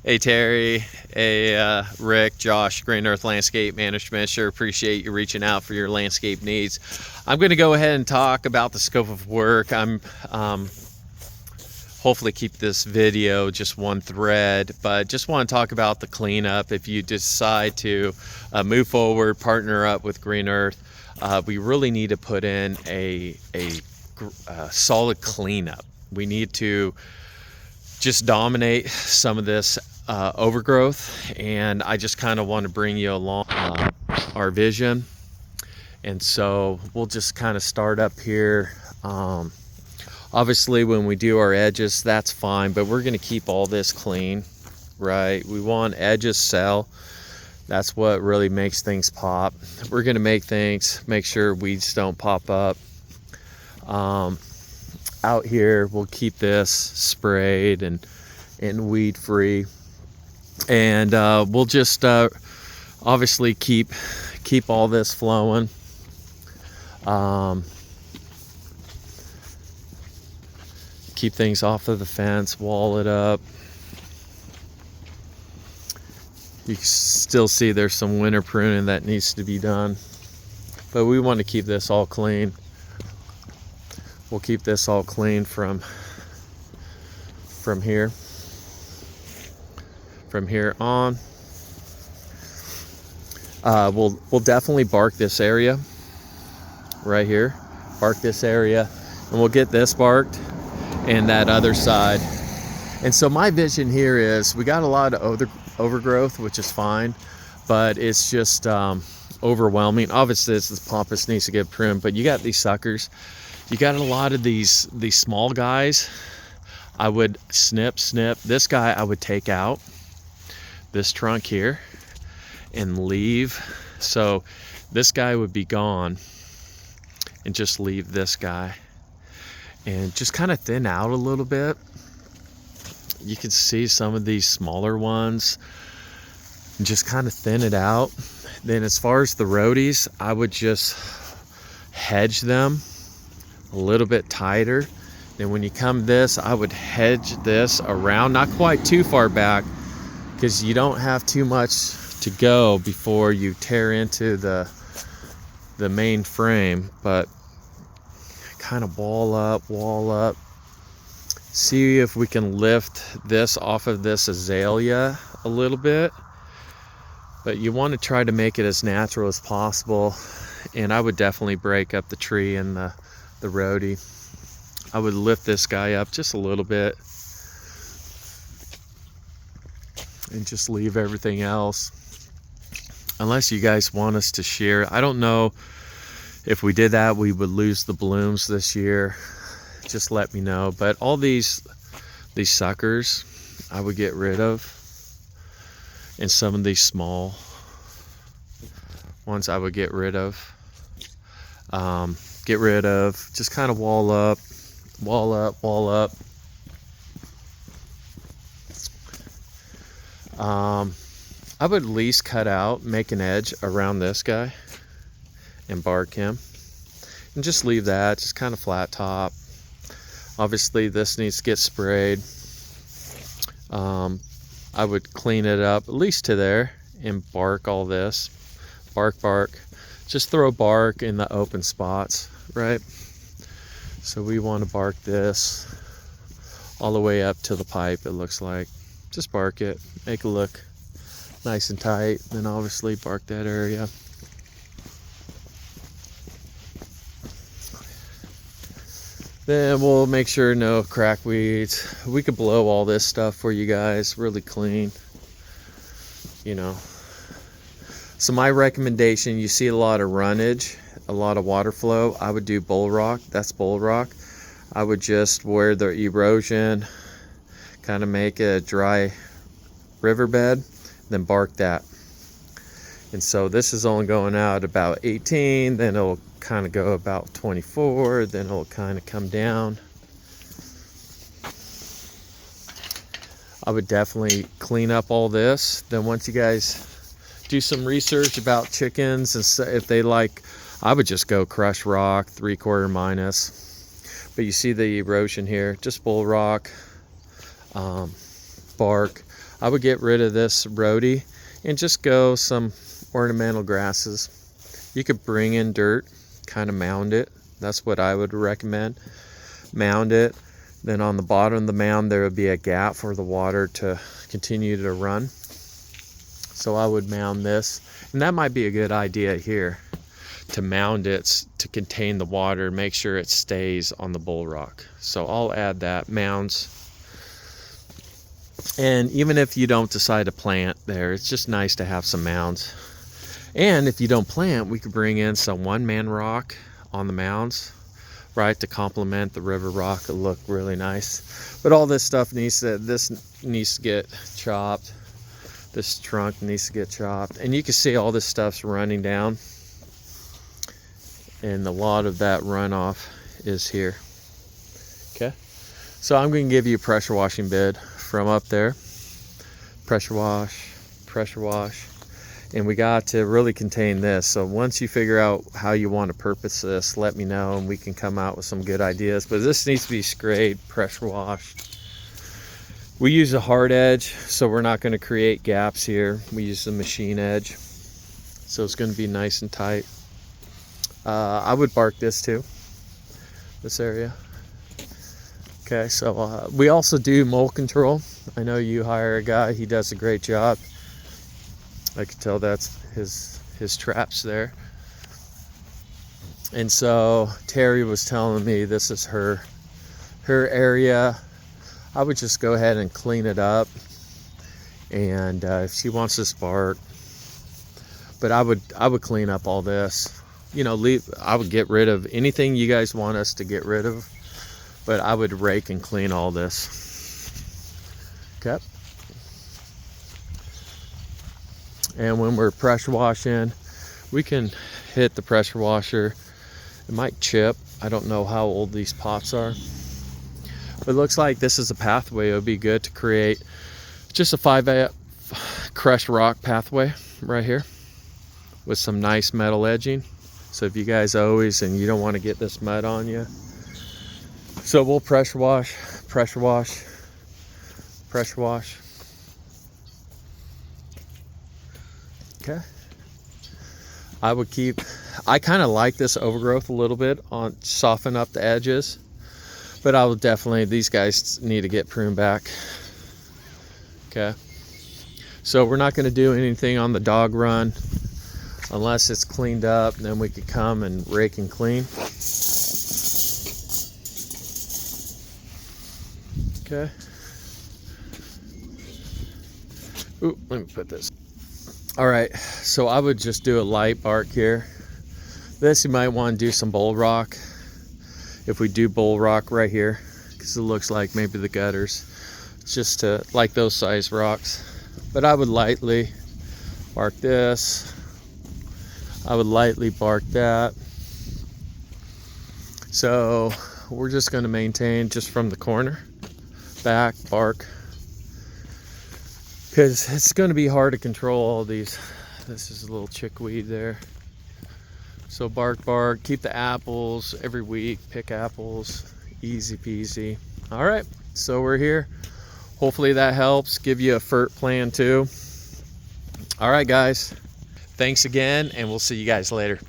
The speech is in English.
Hey Terry, hey Rick, Josh, Green Earth Landscape Management. Sure appreciate you reaching out for your landscape needs. I'm going to go ahead and talk about the scope of work. I'm hopefully keep this video just one thread, but just want to talk about the cleanup. If you decide to move forward, partner up with Green Earth, we really need to put in a solid cleanup. We need to just dominate some of this overgrowth, and I just kind of want to bring you along our vision. And so we'll just kind of start up here. Obviously when we do our edges, that's fine, but we're going to keep all this clean, right? We want edges sell. That's what really makes things pop. We're going to make sure weeds don't pop up. Out here we'll keep this sprayed and weed free, and we'll just obviously keep all this flowing. Keep things off of the fence, wall it up. You can still see there's some winter pruning that needs to be done, but we want to keep this all clean. We'll keep this all clean from here on. We'll definitely bark this area right here, and we'll get this barked and that other side. And so my vision here is we got a lot of overgrowth, which is fine, but it's just overwhelming. Obviously this pompous needs to get pruned, but you got these suckers. You got a lot of these small guys. I would snip. This guy I would take out, this trunk here, and leave. So this guy would be gone, and just leave this guy. And just kind of thin out a little bit. You can see some of these smaller ones, and just kind of thin it out. Then as far as the roadies, I would just hedge them a little bit tighter. Then when you come this, I would hedge this around, not quite too far back, because you don't have too much to go before you tear into the main frame, but kind of wall up. See if we can lift this off of this azalea a little bit, but you want to try to make it as natural as possible. And I would definitely break up the tree and the roadie. I would lift this guy up just a little bit and just leave everything else, unless you guys want us to shear. I don't know if we did that, we would lose the blooms this year. Just let me know. But all these suckers I would get rid of, and some of these small ones I would get rid of. Just kind of wall up. I would at least cut out, make an edge around this guy and bark him, and just leave that just kind of flat top. Obviously this needs to get sprayed. I would clean it up at least to there and bark all this. Bark. Just throw bark in the open spots, right? So we want to bark this all the way up to the pipe, it looks like. Just bark it, make it look nice and tight, then obviously bark that area. Then we'll make sure no crack weeds. We could blow all this stuff for you guys, really clean, you know. So my recommendation, you see a lot of runnage, a lot of water flow, I would do bull rock. That's bull rock. I would just, where the erosion, kind of make a dry riverbed, then bark that. And so this is only going out about 18, then it'll kind of go about 24, then it'll kind of come down. I would definitely clean up all this. Then once you guys do some research about chickens, and if they like, I would just go crush rock, 3/4 minus. But you see the erosion here, just bull rock. bark, I would get rid of this rhodie and just go some ornamental grasses. You could bring in dirt, kind of mound it. That's what I would recommend. Mound it. Then on the bottom of the mound there would be a gap for the water to continue to run. So I would mound this. And that might be a good idea here, to mound it to contain the water, make sure it stays on the bull rock. So I'll add that, mounds. And even if you don't decide to plant there, it's just nice to have some mounds. And if you don't plant, we could bring in some one-man rock on the mounds, right, to complement the river rock. It'll look really nice. But all this stuff needs to get chopped. This trunk needs to get chopped. And you can see all this stuff's running down. And a lot of that runoff is here. Okay. So I'm going to give you a pressure washing bid from up there. Pressure wash, pressure wash. And we got to really contain this. So once you figure out how you want to purpose this, let me know and we can come out with some good ideas. But this needs to be sprayed, pressure washed. We use a hard edge, so we're not going to create gaps here. We use the machine edge. So it's going to be nice and tight. I would bark this too, this area. Okay, so we also do mole control. I know you hire a guy, he does a great job. I can tell that's his traps there. And so Terry was telling me this is her area. I would just go ahead and clean it up. And if she wants this bark, but I would clean up all this. You know, I would get rid of anything you guys want us to get rid of, but I would rake and clean all this. Okay. And when we're pressure washing, we can hit the pressure washer. It might chip. I don't know how old these pots are. But it looks like this is a pathway. It would be good to create just a 5 crushed rock pathway right here with some nice metal edging. So if you guys always, and you don't want to get this mud on you. So we'll pressure wash, pressure wash, pressure wash. Okay. I kind of like this overgrowth a little bit, on soften up the edges, but I will definitely, these guys need to get pruned back. Okay. So we're not going to do anything on the dog run unless it's cleaned up, and then we could come and rake and clean. Okay. Ooh, let me put this. All right, so I would just do a light bark here. This you might want to do some bull rock. If we do bull rock right here, because it looks like maybe the gutters, just to like those size rocks. But I would lightly bark this. I would lightly bark that. So we're just going to maintain just from the corner back bark, because it's going to be hard to control all these. This is a little chickweed there. So bark, keep the apples every week, pick apples, easy peasy. All right, so we're here. Hopefully that helps, give you a FERT plan too. All right guys, thanks again, and we'll see you guys later.